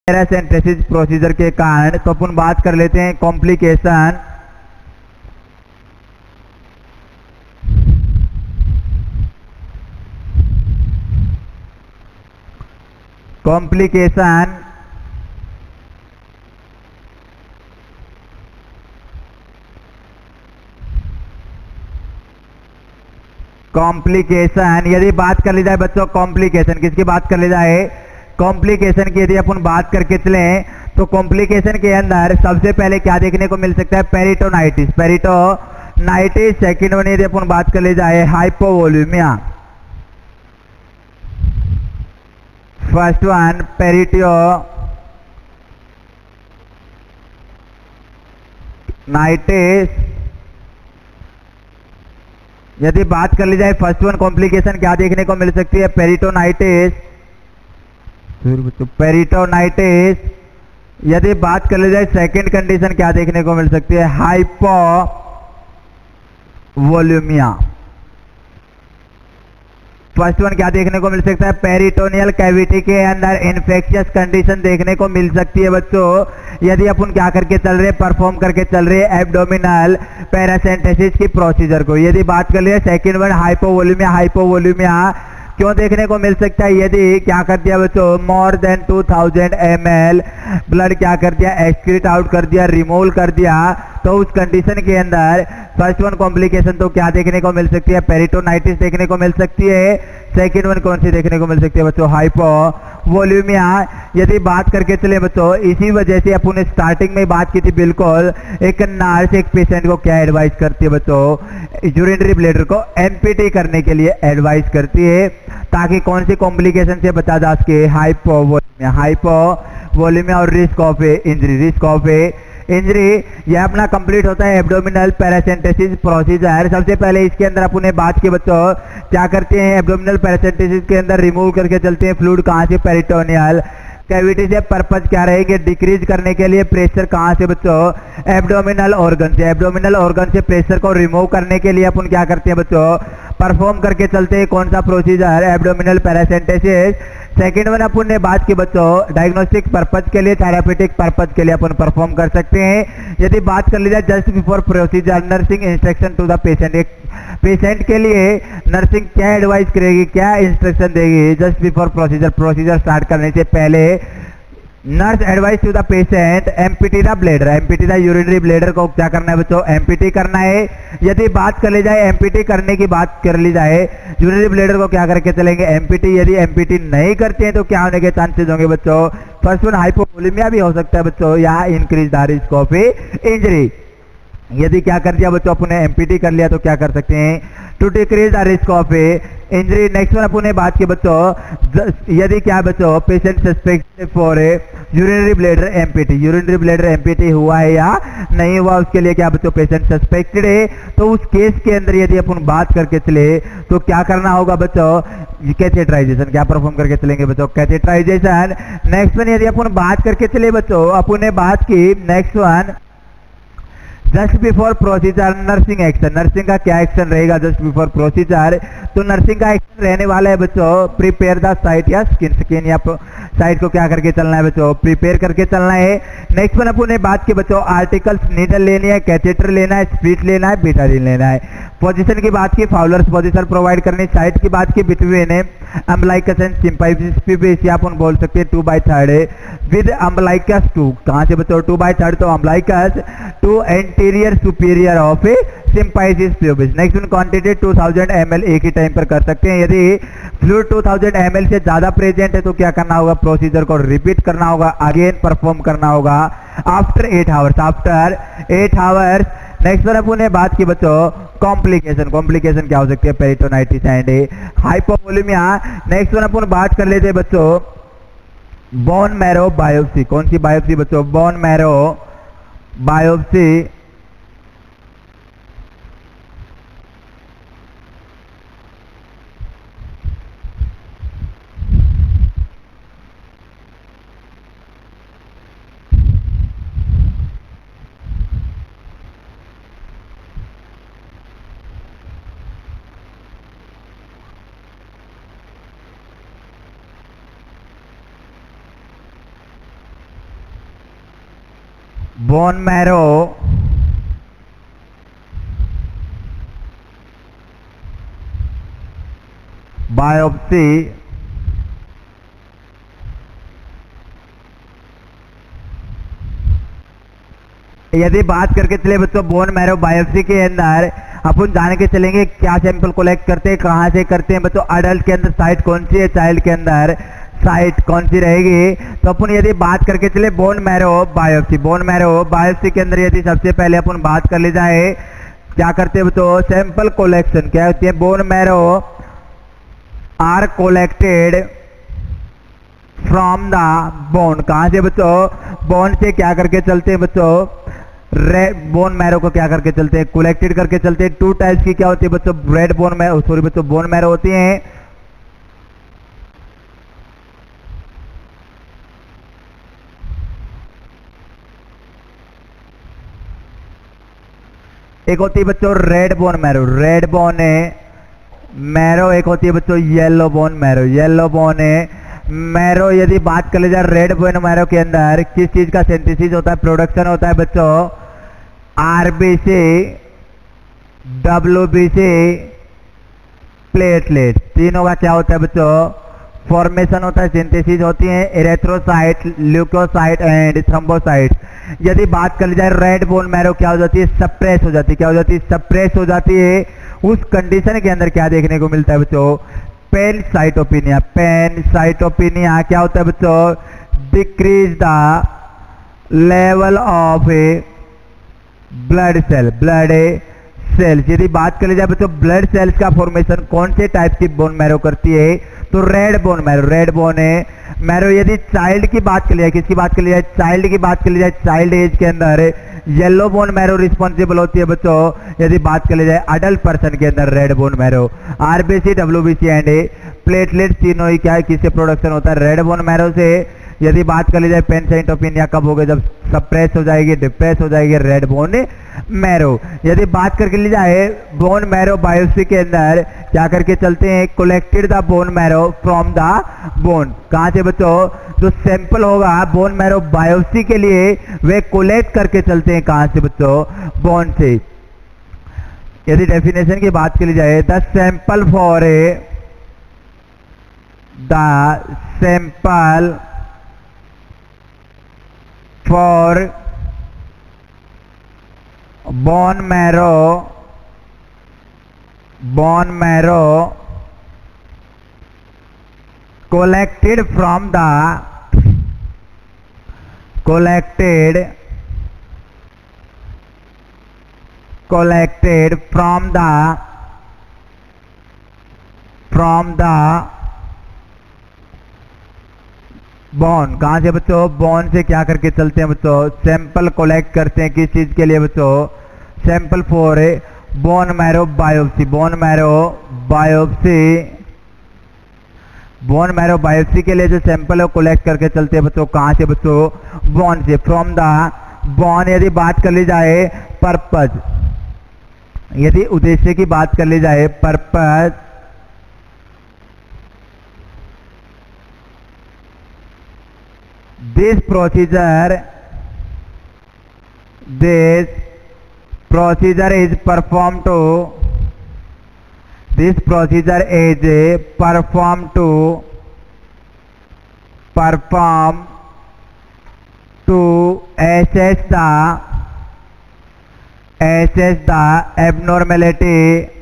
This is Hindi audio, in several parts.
पैरासिंथेसिस प्रोसीजर के कारण। तो अपन बात कर लेते हैं कॉम्प्लिकेशन। कॉम्प्लिकेशन कॉम्प्लिकेशन यदि बात कर ली जाए बच्चों, कॉम्प्लिकेशन किसकी बात कर ली जाए, कॉम्प्लिकेशन की यदि अपन बात करके चलें तो कॉम्प्लिकेशन के अंदर सबसे पहले क्या देखने को मिल सकता है, पेरिटोनाइटिस। पेरिटोनाइटिस सेकंड वन यदि अपन बात कर ले जाए हाइपोवोल्यूमिया। First one peritonitis. यदि बात कर ली जाए फर्स्ट वन कॉम्प्लिकेशन क्या देखने को मिल सकती है, पेरिटोनाइटिस। पेरिटोनाइटिस। यदि बात कर ली जाए सेकंड कंडीशन क्या देखने को मिल सकती है, हाइपोवोल्यूमिया। फर्स्ट वन क्या देखने को मिल सकता है, पेरिटोनियल कैविटी के अंदर इन्फेक्शियस कंडीशन देखने को मिल सकती है बच्चों, यदि अपन क्या करके चल रहे, परफॉर्म करके चल रहे एब्डोमिनल पैरासिंथेसिस की प्रोसीजर को। यदि बात कर लिए सेकंड वन हाइपोवोल्यूमिया। हाइपोवोल्यूमिया क्यों देखने को मिल सकता है, यदि क्या कर दिया बच्चों, मोर देन 2000 ml ब्लड क्या कर दिया, एक्सक्रीट आउट कर दिया, रिमूव कर दिया, तो उस कंडीशन के अंदर फर्स्ट वन कॉम्प्लिकेशन तो क्या देखने को मिल सकती है, पेरिटोनाइटिस देखने को मिल सकती है। सेकंड वन कौन सी देखने को मिल सकती है बच्चों, हाइपोवोल्यूमिया। यदि बात करके चले बच्चों, इसी वजह से अपन स्टार्टिंग में बात की थी, बिल्कुल एक नर्स एक पेशेंट को क्या एडवाइस करती है बच्चों, यूरिनरी ब्लैडर को एम्पिटी करने के लिए एडवाइस करती है, ताकि कौन सी कॉम्प्लिकेशन से बचा जा सके, हाइपोवोल्यूमिया और risk of injury. Risk of injury यह अपना कंप्लीट होता है एब्डोमिनल पैरासिंथेसिस प्रोसीजर। सबसे पहले इसके अंदर अपने बात के बच्चों क्या करते हैं, एब्डोमिनल पैरासिंथेसिस के अंदर रिमूव करके चलते हैं फ्लूइड कहाँ से, पेरिटोनियल कैविटी से। पर्पज क्या रहेंगे, डिक्रीज करने के लिए प्रेशर कहाँ से बच्चों, एब्डोमिनल ऑर्गन से। एब्डोमिनल ऑर्गन से प्रेशर को रिमूव करने के लिए अपन क्या करते हैं बच्चों, परफॉर्म करके चलते हैं कौन सा procedure, abdominal paracentesis. Second one अपन ने बात की बच्चों डायग्नोस्टिक पर्पज के लिए, थेरापेटिक पर्पज के लिए अपन परफॉर्म कर सकते हैं। यदि बात कर ली जाए just before procedure, nursing instruction to the patient. एक पेशेंट के लिए नर्सिंग क्या एडवाइस करेगी, क्या इंस्ट्रक्शन देगी just before procedure, procedure start करने से पहले। Nurse advice to the patient empty the bladder. Empty the urinary bladder को क्या करना है बच्चों, एम्पिटी करना है। यदि बात कर ली जाए एम्पिटी करने की बात कर ली जाए, यूरिनरी ब्लेडर को क्या करके चलेंगे, एम्पिटी। यदि एम्पिटी नहीं करते हैं तो क्या होने के चांसेस होंगे बच्चों, फर्स्ट वन हाइपोवोल्यूमिया भी हो सकता है बच्चों, या increase the risk of injury. यदि क्या कर दिया बच्चों, अपने एम्पिटी कर लिया तो क्या कर सकते हैं, to decrease the risk of injury. Next one अपने बात के बच्चों, यदि क्या बच्चों patient suspect for urinary bladder empty, urinary bladder empty हुआ है या नहीं हुआ, उसके लिए क्या बच्चों पेशेंट सस्पेक्टेड है, तो उस केस के अंदर यदि अपन बात करके चले तो क्या करना होगा बच्चों, कैथेटराइजेशन। क्या परफॉर्म करके चलेंगे बच्चों, कैथेटराइजेशन। नेक्स्ट वन यदि अपन बात करके चले बच्चों, अपन ने बात की next one just before procedure, nursing action. Nursing का क्या एक्शन रहेगा जस्ट बिफोर प्रोसीजर, तो नर्सिंग का एक्शन रहने वाला है बच्चों प्रिपेयर द साइट या स्किन या साइट को क्या करके चलना है बच्चों, प्रिपेयर करके चलना है। नेक्स्ट वन अपन ने बात की बच्चों आर्टिकल्स, नीडल लेनी है, कैथेटर लेना है, स्प्लिट लेना है, बीटाडीन लेना है। पोजीशन की बात की, फाउलर्स पोजीशन प्रोवाइड करनी। साइट की बात की, बिटवीन अम्बलाइकस एंड सिंपाइसिस, अपन बोल सकते हैं 2/3 विद अम्बलाइकस 2, कहां से बच्चों 2/3, तो umbilicus to anterior superior of symphysis pubis. Next one quantity 2000 ml एक ही टाइम पर कर सकते हैं। यदि फ्लूइड 2000 ml से ज्यादा प्रेजेंट है तो क्या करना होगा, प्रोसीजर को रिपीट करना होगा, अगेन परफॉर्म करना होगा after 8 hours, after 8 hours. Next one अपन ने बात की बच्चों कॉम्प्लिकेशन। कॉम्प्लिकेशन क्या हो सकती है, peritonitis and hypovolemia. Next one अपन बात कर लेते हैं बच्चों बोन मैरो बायोप्सी। कौन सी बायोप्सी बच्चों, bone marrow biopsy. Bone marrow biopsy यदि बात करके चले बच्चों बोन मैरो बायोप्सी के अंदर अपन जान के चलेंगे क्या सैंपल कलेक्ट करते हैं, कहाँ से करते हैं बच्चों। अडल्ट के अंदर साइट कौन सी है, चाइल्ड के अंदर साइट कौन सी रहेगी। तो अपन यदि बात करके चले bone marrow biopsy, bone marrow biopsy के अंदर यदि सबसे पहले अपन बात कर ली जाए क्या करते हैं बच्चों, सैंपल कलेक्शन क्या होती है। Bone marrow are collected from the bone, कहाँ से बच्चों, बोन से क्या करके चलते हैं बच्चों, रेड बोन मैरो को क्या करके चलते हैं, कलेक्टेड करके चलते हैं। टू टाइप्स की क्या होती है बच्चों, रेड बोन मैरो, सॉरी बच्चों बोन मैरो होती है। एक होती है बच्चों red bone marrow, red bone marrow. एक होती है बच्चों yellow bone marrow, yellow bone marrow. यदि बात कर ले जाए रेड बोन मैरो के अंदर किस चीज का सिंथेसिस होता है, प्रोडक्शन होता है बच्चों, आरबीसी, डब्ल्यूबीसी, प्लेटलेट, तीनों का क्या होता है बच्चों, फॉर्मेशन होता है, सिंथेसिस होती है, एरिथ्रोसाइट, ल्यूकोसाइट एंड थ्रोम्बोसाइट। यदि बात कर ली जाए रेड बोन मैरो क्या हो जाती है, सप्रेस हो जाती है, क्या हो जाती है, सप्रेस हो जाती है। उस कंडीशन के अंदर क्या देखने को मिलता है बच्चों, पैनसाइटोपिनिया, पैनसाइटोपिनिया क्या होता है बच्चों, decrease the level of blood cell, blood cells. यदि बात कर ली जाए बच्चों ब्लड सेल्स का फॉर्मेशन कौन से टाइप की बोन मैरो करती है, तो red bone marrow, red bone marrow. यदि चाइल्ड की बात कर लिया, किसकी बात कर लिया, चाइल्ड की बात कर ली जाए, चाइल्ड एज के अंदर येलो बोन मैरो रिस्पॉन्सिबल होती है बच्चों। यदि बात कर ली जाए अडल्ट पर्सन के अंदर red bone marrow, RBC, WBC and platelet तीनों ही क्या है, किससे प्रोडक्शन होता है, रेड बोन मैरो से। यदि बात कर ली जाए पैनसाइटोपिनिया कब होगा, जब सप्रेस हो जाएगी, डिप्रेस हो जाएगी रेड बोन मैरो। यदि बात करके ली जाए बोन मैरो बायोप्सी के अंदर क्या करके चलते हैं, collected the bone marrow from the bone, कहां से बच्चों, जो सैंपल होगा बोन मैरो बायोप्सी के लिए वे कलेक्ट करके चलते हैं कहां से बच्चों, बोन से। यदि डेफिनेशन की बात की जाए, the sample for the sample for bone marrow collected from the bone, कहां से बच्चों, बोन से क्या करके चलते हैं बच्चों, सैंपल कलेक्ट करते हैं किस चीज के लिए बच्चों, sample for bone marrow biopsy, bone marrow biopsy, bone marrow biopsy के लिए जो सैंपल है कलेक्ट करके चलते हैं बच्चों, कहां से बच्चों, बोन से, फ्रॉम द बोन। यदि बात कर ली जाए पर्पज, यदि उद्देश्य की बात कर ली जाए, purpose, this procedure is performed to assess the abnormality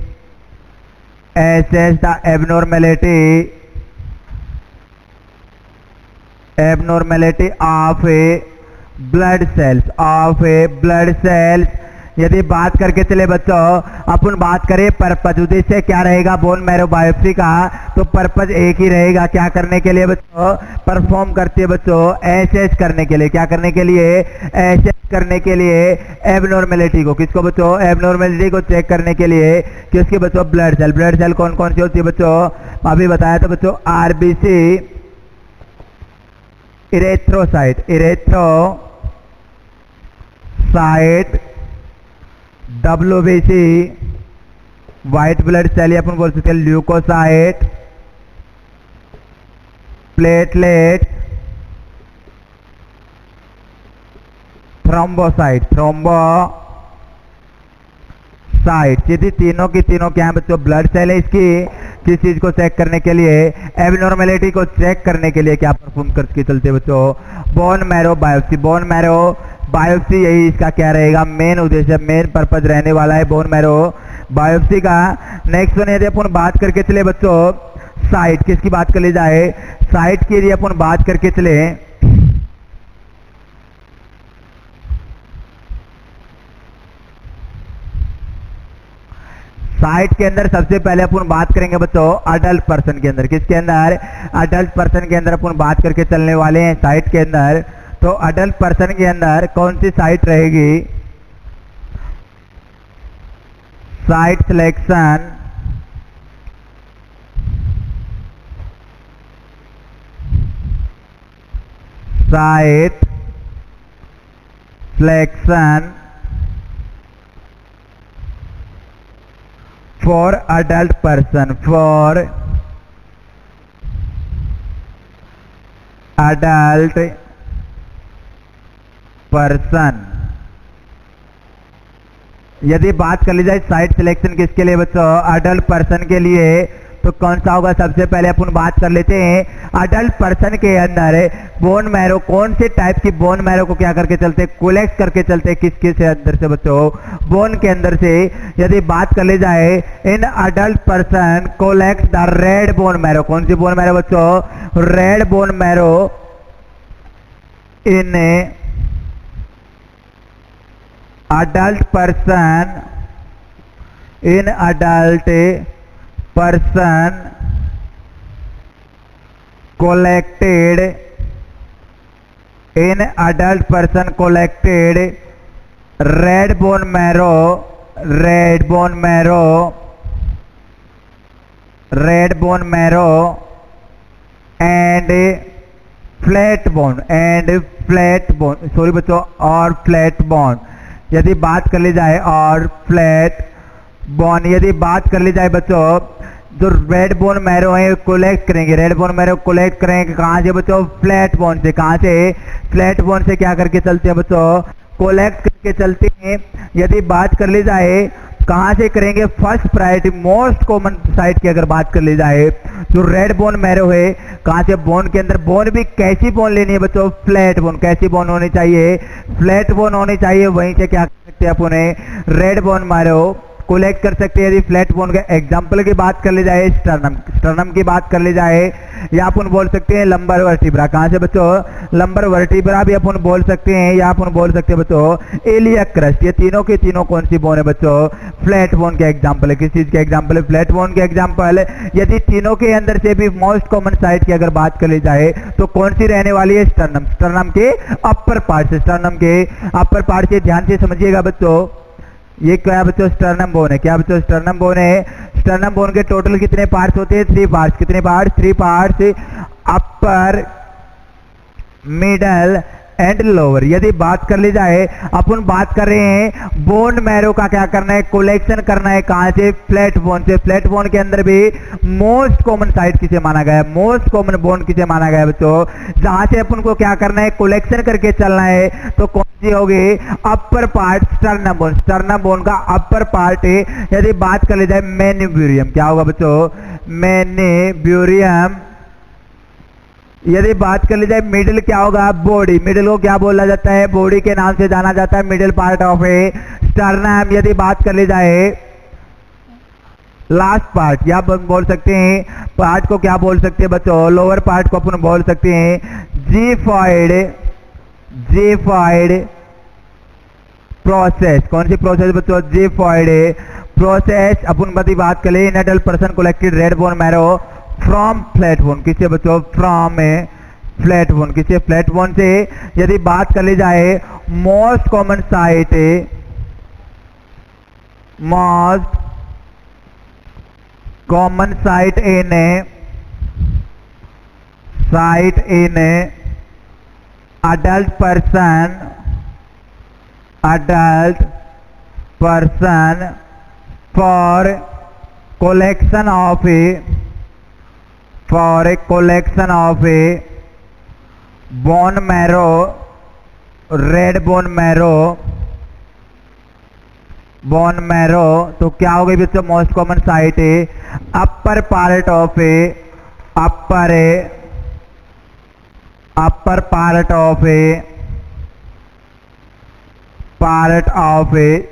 of blood cells। यदि बात करके चले बच्चों, अपन बात करें पर्पज, उद्देश्य क्या रहेगा बोन मैरो बायोप्सी का, तो पर्पज एक ही रहेगा, क्या करने के लिए बच्चों, परफॉर्म करती है बच्चों, एसेस करने के लिए, क्या करने के लिए, एसेस करने के लिए एबनॉर्मेलिटी को, किसको बच्चों, एबनॉर्मेलिटी को चेक करने के लिए किसके बच्चों, ब्लड सेल। ब्लड सेल कौन कौन सी होती है बच्चों, अभी बताया था बच्चों, RBC, erythrocyte, WBC white blood cell, अपन बोल सकते हैं ल्यूकोसाइट, प्लेटलेट, थ्रोम्बोसाइट, थ्रोम्बोसाइट। यदि तीनों की तीनों क्या है बच्चों, ब्लड सेल है। इसकी किस चीज को चेक करने के लिए, एबनॉर्मेलिटी को चेक करने के लिए क्या परफॉर्म करके चलते बच्चों, bone marrow biopsy. Bone marrow biopsy यही इसका क्या रहेगा, मेन उद्देश्य, मेन पर्पज रहने वाला है बोन मैरो बायोप्सी का। नेक्स्ट वन यदि अपन बात करके चले बच्चों साइट, किसकी बात कर ली जाए, साइट की यदि अपन बात करके चले, साइट के अंदर सबसे पहले अपन बात करेंगे बच्चों अडल्ट पर्सन के अंदर। किसके अंदर, अडल्ट पर्सन के अंदर अपन बात करके चलने वाले हैं साइट के अंदर। तो अडल्ट पर्सन के अंदर कौन सी साइट रहेगी, site selection, site selection for adult person, for adult person. यदि बात कर ली जाए साइट सिलेक्शन किसके लिए बच्चों, अडल्ट पर्सन के लिए, तो कौन सा होगा, सबसे पहले अपन बात कर लेते हैं अडल्ट पर्सन के अंदर बोन मैरो, कौन से टाइप की बोन मैरो को क्या करके चलते, कोलेक्ट करके चलते, किसके से अंदर से बच्चों, बोन के अंदर से। यदि बात कर ली जाए in adult person collect the red bone marrow, कौन सी बोन मैरो बच्चों, red bone marrow in adult person, in adult person collected, in adult person collected red bone marrow, red bone marrow, red bone marrow and flat bone, and flat bone, sorry बच्चों, और फ्लैट बोन। यदि बात कर ली जाए और फ्लैट बोन, यदि बात कर ली जाए बच्चों, जो रेड बोन मैरो है कोलेक्ट करेंगे, रेड बोन मैरो कोलेक्ट करेंगे कहाँ से बच्चों, फ्लैट बोन से। कहाँ से, फ्लैट बोन से क्या करके चलते हैं बच्चों, कोलेक्ट करके चलते हैं। यदि बात कर ली जाए कहाँ से करेंगे, first priority most common site की अगर बात कर ली जाए, जो रेड बोन मैरो है, कहाँ से, बोन के अंदर। बोन भी कैसी बोन लेनी है बच्चों, फ्लैट बोन। कैसी बोन होनी चाहिए, फ्लैट बोन होनी चाहिए। वहीं से क्या कर सकते हैं अपन, रेड बोन मैरो कोलेक्ट कर सकते हैं। यदि फ्लैट बोन के एग्जाम्पल की बात कर ली जाए, स्टर्नम, स्टर्नम की बात कर ली जाए, या अपन बोल सकते हैं लंबर वर्टिब्रा। कहाँ से बच्चों, लंबर वर्टिब्रा भी अपन बोल सकते हैं, या अपन बोल सकते हैं बच्चों इलियक क्रस्ट। ये तीनों के तीनों कौन सी बोन है बच्चों, फ्लैट बोन के एग्जाम्पल है। किस चीज के एग्जाम्पल है, फ्लैट बोन के एग्जाम्पल। यदि तीनों के अंदर से भी मोस्ट कॉमन साइट की अगर बात कर ली जाए तो कौन सी रहने वाली है, स्टर्नम। स्टर्नम के अपर पार्ट से, स्टर्नम के अपर पार्ट से, ध्यान से समझिएगा बच्चों। ये क्या है बच्चों, स्टर्नम बोन है। क्या बच्चों, स्टर्नम बोन है। स्टर्नम बोन के टोटल कितने पार्ट्स होते हैं, 3 पार्ट्स। कितने parts, 3 parts, upper, middle and lower. यदि बात कर ली जाए, अपन बात कर रहे हैं बोन मैरो का क्या करना है, कलेक्शन करना है। कहां से, फ्लैट बोन से। फ्लैट बोन के अंदर भी मोस्ट कॉमन साइट किसे माना गया है, मोस्ट कॉमन बोन किसे माना गया है बच्चों, जहां से अपन को क्या करना है, कलेक्शन करके चलना है। तो कौन सी होगी, upper part, sternum bone. Sternum bone का अपर पार्ट है। यदि बात कर ली जाए मेनिब्यूरियम, क्या होगा बच्चों, मेनिब्यूरियम। यदि बात कर ली जाए मिडिल, क्या होगा, बॉडी। मिडिल को क्या बोला जाता है, बॉडी के नाम से जाना जाता है, middle part of A sternum. यदि बात कर ली जाए लास्ट पार्ट, या बोल सकते हैं पार्ट को क्या बोल सकते हैं बच्चों, लोअर पार्ट को अपन बोल सकते हैं जीफॉइड। जीफॉइड प्रोसेस, कौन सी प्रोसेस बच्चों, जीफॉइड प्रोसेस। अपन बड़ी बात करें, in adult person collected red bone marrow from flat bone. किससे बच्चों, फ्रॉम फ्लैट बोन। किससे, फ्लैट बोन से। यदि बात कर ली जाए most common site, most common site in adult person for collection of bone marrow red bone marrow तो क्या हो गई बच्चों, मोस्ट कॉमन साइट है upper part of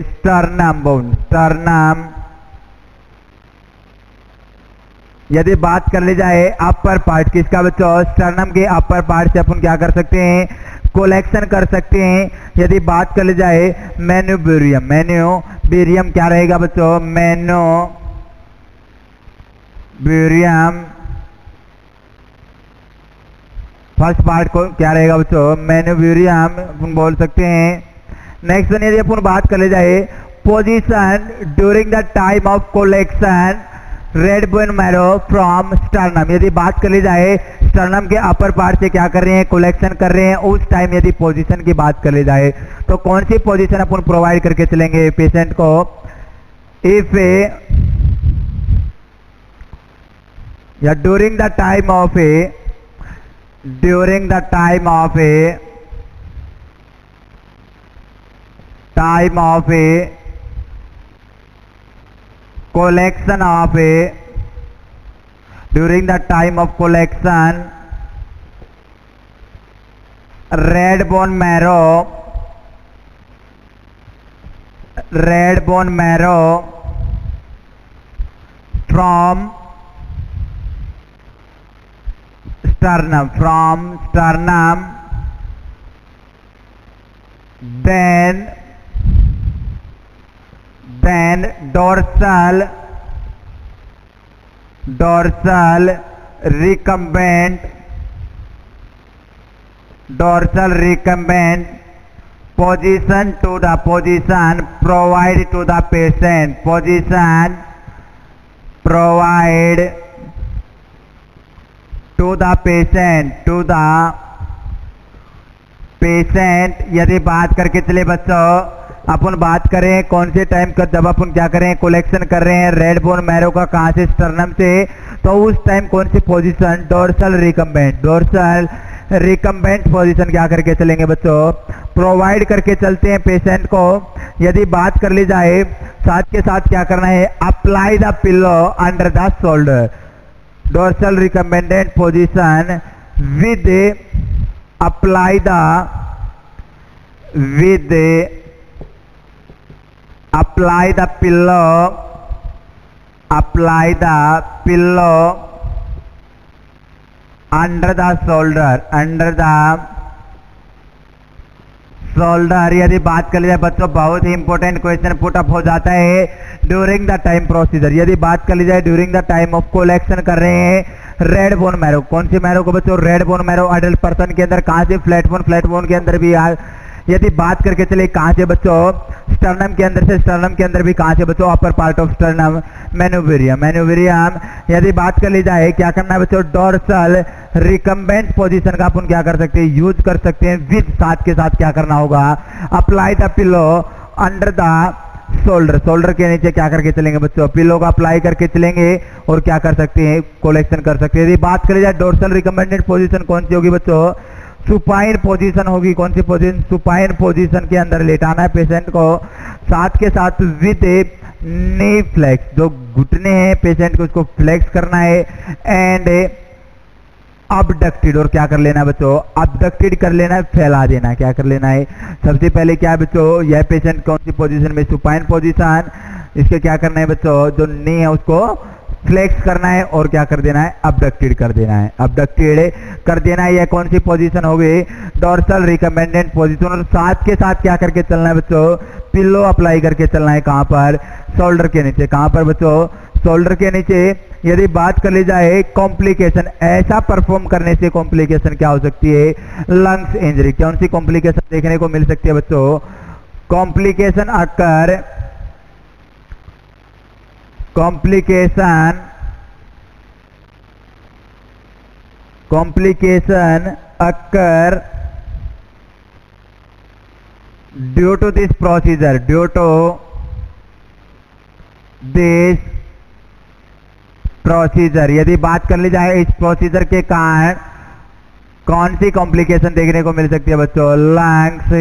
sternum bone. Sternum यदि बात कर ली जाए अपर पार्ट किसका बच्चों, स्टर्नम के अपर पार्ट से अपन क्या कर सकते हैं, कोलेक्शन कर सकते हैं। यदि बात कर ली जाए मैन्यूबेरियम क्या रहेगा बच्चों, मैन्यूबेरियम फर्स्ट पार्ट को क्या रहेगा बच्चों, मैन्यूबेरियम अपन बोल सकते हैं। नेक्स्ट यदि अपन बात कर ली जाए position during the time of collection red bone marrow from sternum, यदि बात कर ली जाए स्टर्नम के अपर पार्ट से क्या कर रहे हैं, कलेक्शन कर रहे हैं, उस टाइम यदि पोजीशन की बात कर ली जाए तो कौन सी पोजीशन अपन प्रोवाइड करके चलेंगे पेशेंट को, इफ या during the time of A collection of during the time of collection red bone marrow from sternum then dorsal recumbent position provide to the patient, यदि बात करके चले बच्चों अपन बात करें कौन से टाइम का, जब अपन क्या करें कलेक्शन कर रहे हैं रेड बोन मैरो का, कहां से, स्टर्नम से, तो उस टाइम कौन सी पोजीशन, डोर्सल रिकम्बेंट पोजीशन क्या करके चलेंगे बच्चों, प्रोवाइड करके चलते हैं पेशेंट को। यदि बात कर ली जाए साथ के साथ क्या करना है, apply the pillow under the shoulder, dorsal recumbented position with apply the pillow under the shoulder यदि बात कर लिया बच्चों बहुत ही इंपॉर्टेंट क्वेश्चन पुट अप हो जाता है ड्यूरिंग द टाइम प्रोसीजर। यदि बात कर ली जाए during the time of collection कर रहे हैं रेड बोन मैरो, कौन सी मैरो को बच्चों, red bone marrow adult person के अंदर, कहां से, फ्लैट बोन के अंदर भी यदि बात करके चले कहां से बच्चों, स्टर्नम के अंदर से, स्टर्नम के अंदर भी कहां से बच्चों, अपर पार्ट ऑफ स्टर्नम मैन्यूबेरियम। यदि बात कर ली जाए क्या करना है बच्चों, डोर्सल रिकम्बेंट पोजीशन का अपन क्या कर सकते हैं, यूज कर सकते हैं विद, साथ के साथ क्या करना होगा, apply the pillow under the shoulder के नीचे क्या करके चलेंगे बच्चों, पिलो का अप्लाई करके चलेंगे और क्या कर सकते हैं, कलेक्शन कर सकते हैं। यदि बात करी जाए डोर्सल रिकमेंडेड पोजीशन कौन सी होगी बच्चों, सुपाइन पोजीशन होगी। कौन सी पोजीशन, सुपाइन पोजीशन के अंदर लेटाना है पेशेंट को, साथ के साथ विद नी फ्लेक्स, जो घुटने हैं पेशेंट को उसको फ्लेक्स करना है, एंड अबडक्टेड, और क्या कर लेना है बच्चों, अबडक्टेड कर लेना है, फैला देना, क्या कर लेना है। सबसे पहले क्या है बच्चों, यह पेशेंट कौन सी पोजीशन में, सुपाइन पोजीशन, इसके क्या करना है बच्चों, जो नी है उसको फ्लेक्स करना है और क्या कर देना है, अबडक्टेड कर देना है, अबडक्टेड कर देना है। यह कौन सी पोजीशन हो गई, डोर्सल रिकमेंडेड पोजीशन। और साथ के साथ क्या करके चलना है बच्चों, पिल्लो अप्लाई करके चलना है, कहां पर, शोल्डर के नीचे, कहां पर बच्चों, शोल्डर के नीचे। यदि बात कर ली जाए कॉम्प्लिकेशन, ऐसा परफॉर्म करने से कॉम्प्लिकेशन क्या हो सकती है, लंग्स इंजरी। कौन सी कॉम्प्लिकेशन देखने को मिल सकती है बच्चों, complication occur due to this procedure, यदि बात कर ली जाए इस प्रोसीजर के कारण कौन सी कॉम्प्लिकेशन देखने को मिल सकती है बच्चों? Lungs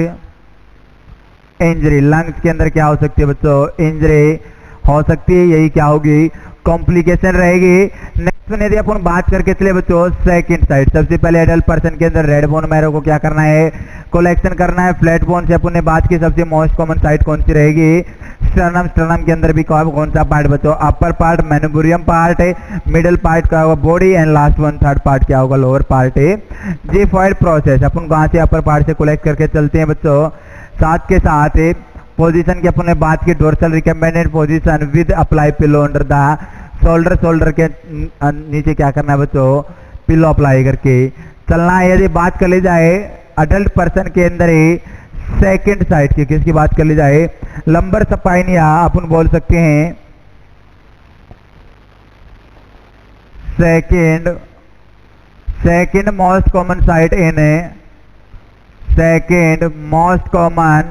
injury. लंग्स के अंदर क्या हो सकती है बच्चों? इंजरी हो सकती है, यही क्या होगी? कॉम्प्लिकेशन रहेगी। नेक्स्ट में यदि अपन बात करके चले बच्चों सेकंड साइड, सबसे पहले एडल्ट पर्सन के अंदर रेड बोन मैरो को क्या करना है? कलेक्शन करना है। फ्लैट बोन से अपन ने बात की, सबसे मोस्ट कॉमन साइट कौन सी रहेगी? स्टर्नम। स्टर्नम के अंदर भी कौन सा पार्ट बच्चों? अपर पार्ट मेनोबोरियम पार्ट है, मिडिल पार्ट क्या होगा? Body, and last one third part क्या होगा? लोअर पार्ट है। जिफॉइड प्रोसेस अपन कहां से अपर पार्ट से कलेक्ट करके चलते हैं बच्चों? साथ के साथ पोजीशन की अपन ने बात की, dorsal recommended position with apply pillow under the shoulder. Shoulder के नीचे क्या करना है बच्चों? पिलो अप्लाई करके चलना है। यदि बात कर ली जाए अडल्ट पर्सन के अंदर ही सेकंड साइड की, किसकी बात कर ली जाए? लंबर स्पाइन, या अपन बोल सकते हैं second most common site in second most common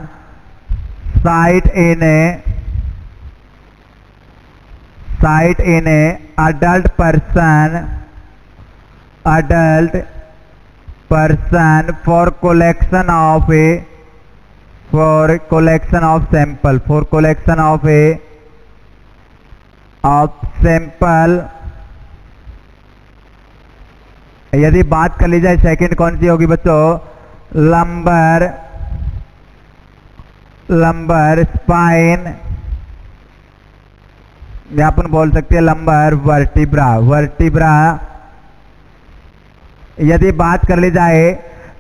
site in adult person for collection of sample, यदि बात कर ली जाए सेकंड कौन सी होगी बच्चों? लंबर स्पाइन, या अपन बोल सकते हैं लंबर वर्टिब्रा। यदि बात कर ली जाए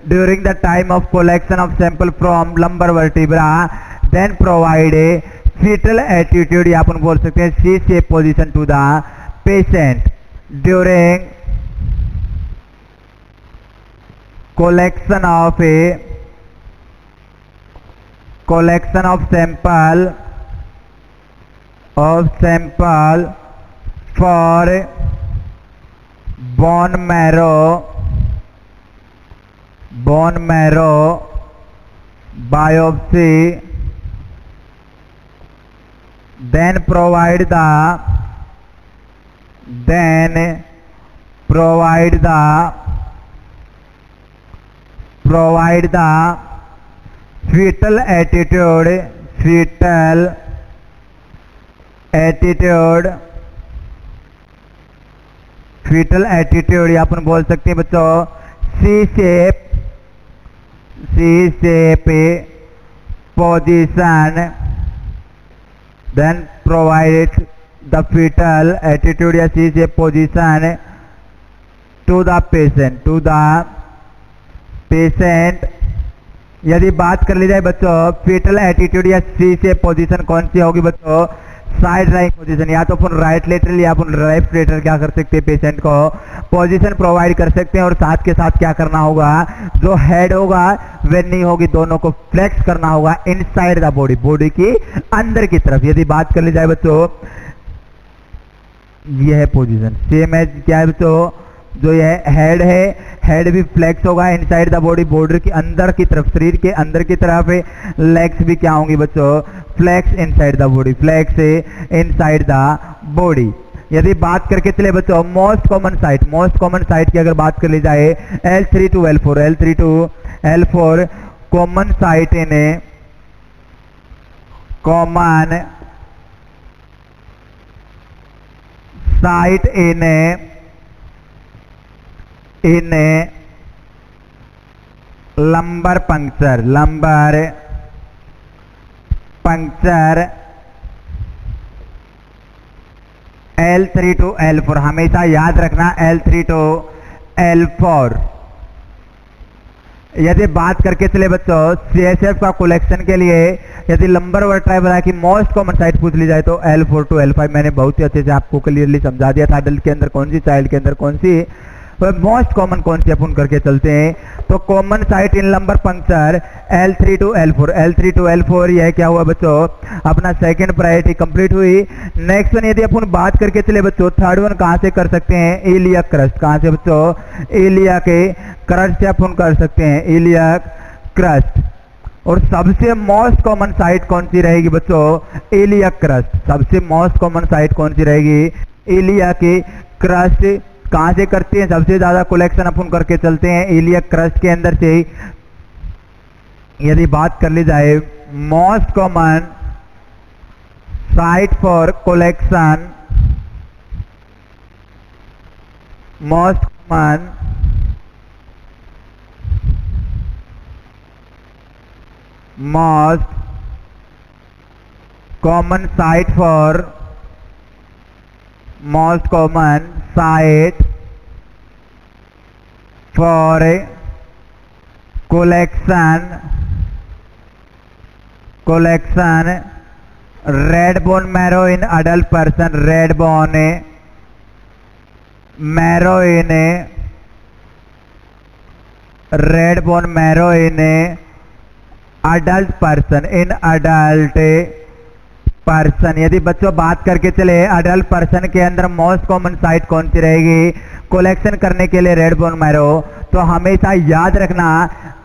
during the time of collection of sample from lumbar vertebra then provide a fetal attitude, या अपन बोल सकते हैं C shape position to the patient during collection of sample for bone marrow biopsy, then provide the fetal attitude, या अपन बोल सकते हैं बच्चों C shape position, then provide the fetal attitude या C shape position to the patient. यदि बात कर ली जाए बच्चों फीटल एटीट्यूड या सी शेप पोजीशन कौन सी होगी बच्चों? साइड राइट पोजीशन, या तो अपन राइट लेटरल या अपन लेफ्ट लेटरल क्या कर सकते हैं? पेशेंट को पोजीशन प्रोवाइड कर सकते हैं। और साथ के साथ क्या करना होगा? जो हेड होगा वे नहीं होगी, दोनों को फ्लेक्स करना होगा इनसाइड द बॉडी की अंदर की तरफ। यदि बात कर ली जाए बच्चों यह है पोजीशन सेम है, क्या है बच्चों? जो यह हेड है, हेड भी फ्लेक्स होगा इनसाइड द बॉडी के अंदर की तरफ, शरीर के अंदर की तरफ। लेग्स भी क्या होंगी बच्चों? फ्लेक्स इनसाइड द बॉडी, यदि बात करके चले बच्चों मोस्ट कॉमन साइट की अगर बात कर ली जाए L3 to L4 common site in lumbar puncture L3 to L4, हमेशा याद रखना L3 to L4। यदि बात करके चले बच्चों CSF का कलेक्शन के लिए यदि लंबर वर्टाई बता कि मोस्ट कॉमन साइट पूछ ली जाए तो L4 to L5 मैंने बहुत ही अच्छे से आपको क्लियरली समझा दिया था। अडल्ट के अंदर कौन सी, चाइल्ड के अंदर कौन सी, मोस्ट कॉमन कौन सी अपन करके चलते हैं। तो common site in lumbar puncture L3 to L4 यह क्या हुआ बच्चों? अपना सेकंड प्रायोरिटी कंप्लीट हुई। नेक्स्ट वन यदि अपन बात करके चले बच्चों थर्ड वन कहां से कर सकते हैं? Iliac crust. कहां से बच्चों? इलिया के क्रस्ट से अपन कर सकते हैं, इलियक क्रस्ट। और सबसे मोस्ट कॉमन साइट कौन सी रहेगी बच्चों? Iliac crust. सबसे मोस्ट कॉमन साइट कौन सी रहेगी? इलिया की क्रस्ट कहाँ से करते हैं? सबसे ज्यादा कलेक्शन अपन करके चलते हैं इलियक क्रस्ट के अंदर से। यदि बात कर ली जाए most common site for collection, most common most common site for most common site for collection red bone marrow in adult person, red bone marrow in red bone marrow in adult person, in adult person. यदि बच्चों बात करके चले अडल्ट पर्सन के अंदर मोस्ट कॉमन साइट कौन सी रहेगी कलेक्शन करने के लिए रेड बोन मैरो, तो हमेशा याद रखना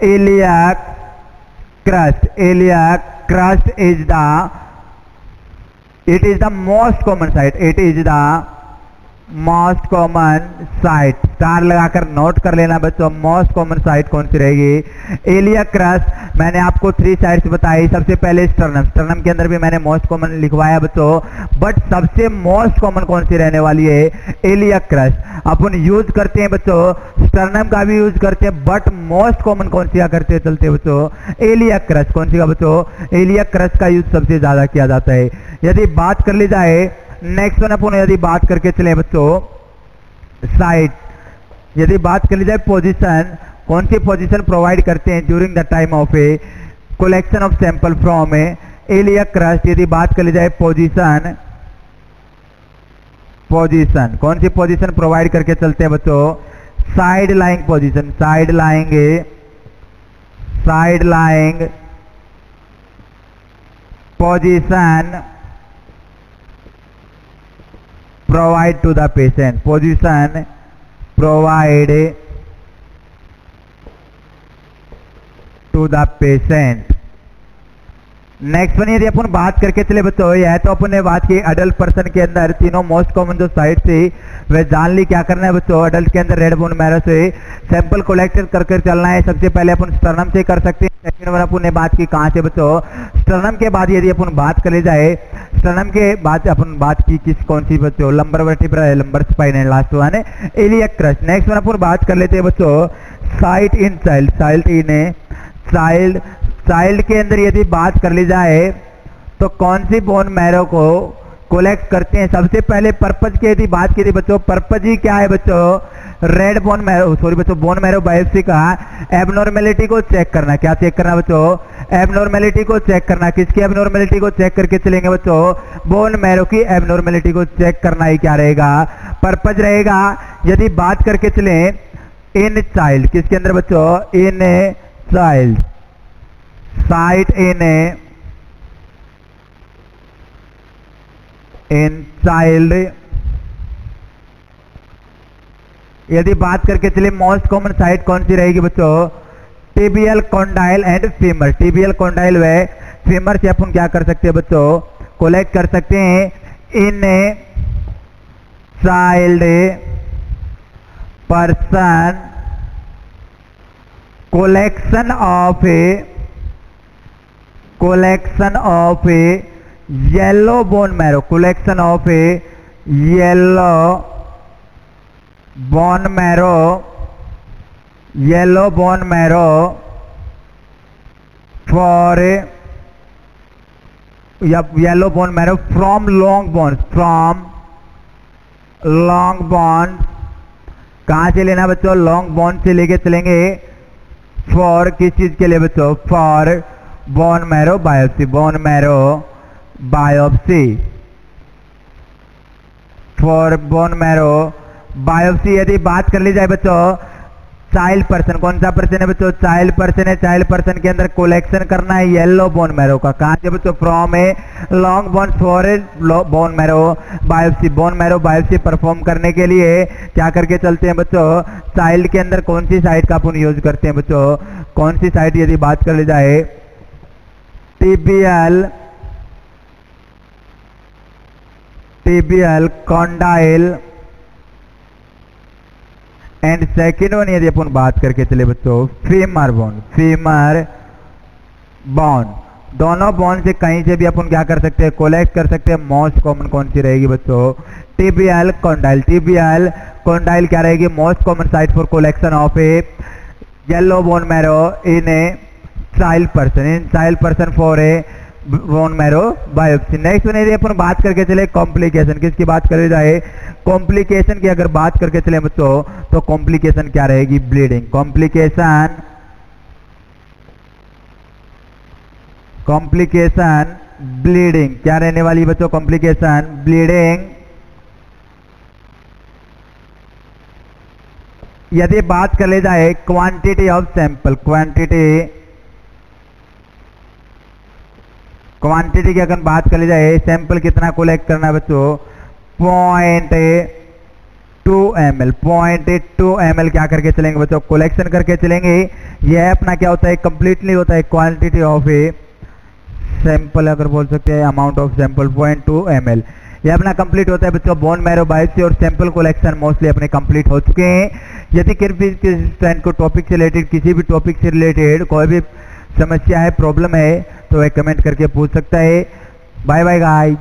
iliac crust, iliac crust is the, it is the most common site, it is the most common site. Star लगाकर नोट कर लेना बच्चों, मोस्ट कॉमन साइट कौन सी रहेगी इलियक क्रस्ट। मैंने आपको 3 साइट्स बताई। सबसे पहले स्टर्नम, स्टर्नम के अंदर भी मैंने मोस्ट कॉमन लिखवाया बच्चों, बट सबसे मोस्ट कॉमन कौन सी रहने वाली है इलियक क्रस्ट। अपन यूज करते हैं बच्चों स्टर्नम का भी यूज करते हैं, बट मोस्ट कॉमन कौन सी करते चलते हैं बच्चों इलियक क्रस्ट। कौन सी का बच्चों इलियक क्रस्ट का यूज सबसे ज्यादा किया जाता है। यदि बात कर ली जाए नेक्स्ट वन अपन यदि बात करके चले बच्चों साइट, यदि बात कर ली जाए पोजीशन, कौन सी पोजीशन प्रोवाइड करते हैं during the time of a collection of sample from A iliac crust. यदि बात कर ली जाए पोजीशन, पोजीशन कौन सी पोजीशन प्रोवाइड करके चलते हैं बच्चों side lying position, side lying, side lying position provide to the patient, position provide to the patient। Next one यदि अपन बात करके चले बच्चों, यह तो अपन ने बात की अडल्ट पर्सन के अंदर तीनों मोस्ट कॉमन जो साइट थी वह जान ली। क्या करना है बच्चों अडल्ट के अंदर रेड बोन मैरो से सैंपल कलेक्ट कर चलना है। सबसे पहले अपन स्टर्नम से कर सकते हैं। सेकंड वन अपन ने बात की कहाँ से बच्चों स्टर्नम के बाद यदि अपन बात कर ली जाए, स्टर्नम के बाद अपन बात की किस कौन सी बच्चों लंबर वर्टिब्रा है, लंबर स्पाइन है, लास्ट वन है इलियक क्रस्ट। नेक्स्ट वन अपन बात कर लेते हैं बच्चों site in child, site in child. Child के अंदर यदि बात कर ली जाए तो कौन सी बोन मैरो को कलेक्ट करते हैं। सबसे पहले पर्पज की यदि बात की थी बच्चों, पर्पज ही क्या है बच्चों रेड बोन मैरो, सॉरी बच्चों बोन मैरो बायोप्सी का एबनॉर्मेलिटी को चेक करना। क्या चेक करना बच्चों एबनॉर्मेलिटी को चेक करना। किसकी एबनॉर्मेलिटी को चेक करके चलेंगे बच्चों बोन मैरो की एबनॉर्मेलिटी को चेक करना ही क्या रहेगा पर्पज रहेगा। यदि बात करके चले इन चाइल्ड, किसके अंदर बच्चों in child, site in child. यदि बात करके चले मोस्ट कॉमन साइट कौन सी रहेगी बच्चों tibial condyle and femur. Tibial condyle व फीमर से अपन क्या कर सकते हैं बच्चों कलेक्ट कर सकते हैं in child person collection of a yellow bone marrow, collection of a yellow bone marrow, yellow bone marrow for yellow bone marrow from long bones, from long bones। कहाँ से लेना बच्चों लॉन्ग बोन से लेके चलेंगे फॉर किस चीज के लिए बच्चों for bone marrow biopsy, bone marrow biopsy, for bone marrow biopsy. यदि बात कर ली जाए बच्चों चाइल्ड पर्सन, कौन सा पर्सन है बच्चों चाइल्ड पर्सन है। चाइल्ड पर्सन के अंदर कलेक्शन करना है येलो बोन मैरो का। कहाँ से बच्चों from a long bone for a bone marrow biopsy. Bone marrow biopsy perform करने के लिए क्या करके चलते हैं बच्चों चाइल्ड के अंदर कौन सी साइट का अपन यूज करते हैं बच्चों कौन सी साइट। यदि बात कर ली जाए tibial, tibial condyle and second one यदि अपन बात करके चले बच्चों फीमर बोन, दोनों बोन से कहीं से भी अपन क्या कर सकते हैं, कोलेक्ट कर सकते हैं। मोस्ट कॉमन कौन सी रहेगी बच्चों, टिबियल कॉन्डाइल क्या रहेगी, most common site for collection of A yellow bone marrow in a child person for a bone marrow biopsy. Next one यदि अपन बात करके चले कॉम्प्लिकेशन, किसकी बात करी जाए, कॉम्प्लिकेशन की अगर बात करके चले बच्चों तो कॉम्प्लिकेशन क्या रहेगी, ब्लीडिंग। कॉम्प्लिकेशन ब्लीडिंग क्या रहने वाली बच्चों, कॉम्प्लिकेशन ब्लीडिंग। यदि बात कर ले जाए क्वांटिटी ऑफ सैंपल, क्वांटिटी की अगर बात कर ली जाए, सैंपल कितना कोलेक्ट करना है बच्चों, 0.2 ml क्या करके चलेंगे बच्चों, कलेक्शन करके चलेंगे। यह अपना क्या होता है, कंप्लीटली होता है क्वांटिटी ऑफ ए सैंपल, अगर बोल सकते हैं अमाउंट ऑफ सैंपल 0.2 ml। यह अपना कंप्लीट होता है बच्चों बोन मैरो बायोप्सी और सैंपल कलेक्शन मोस्टली अपने कंप्लीट हो चुके हैं। यदि किसी स्टूडेंट को टॉपिक से रिलेटेड, किसी भी टॉपिक से रिलेटेड कोई भी समस्या है, प्रॉब्लम है, तो वह कमेंट करके पूछ सकता है। Bye bye guys.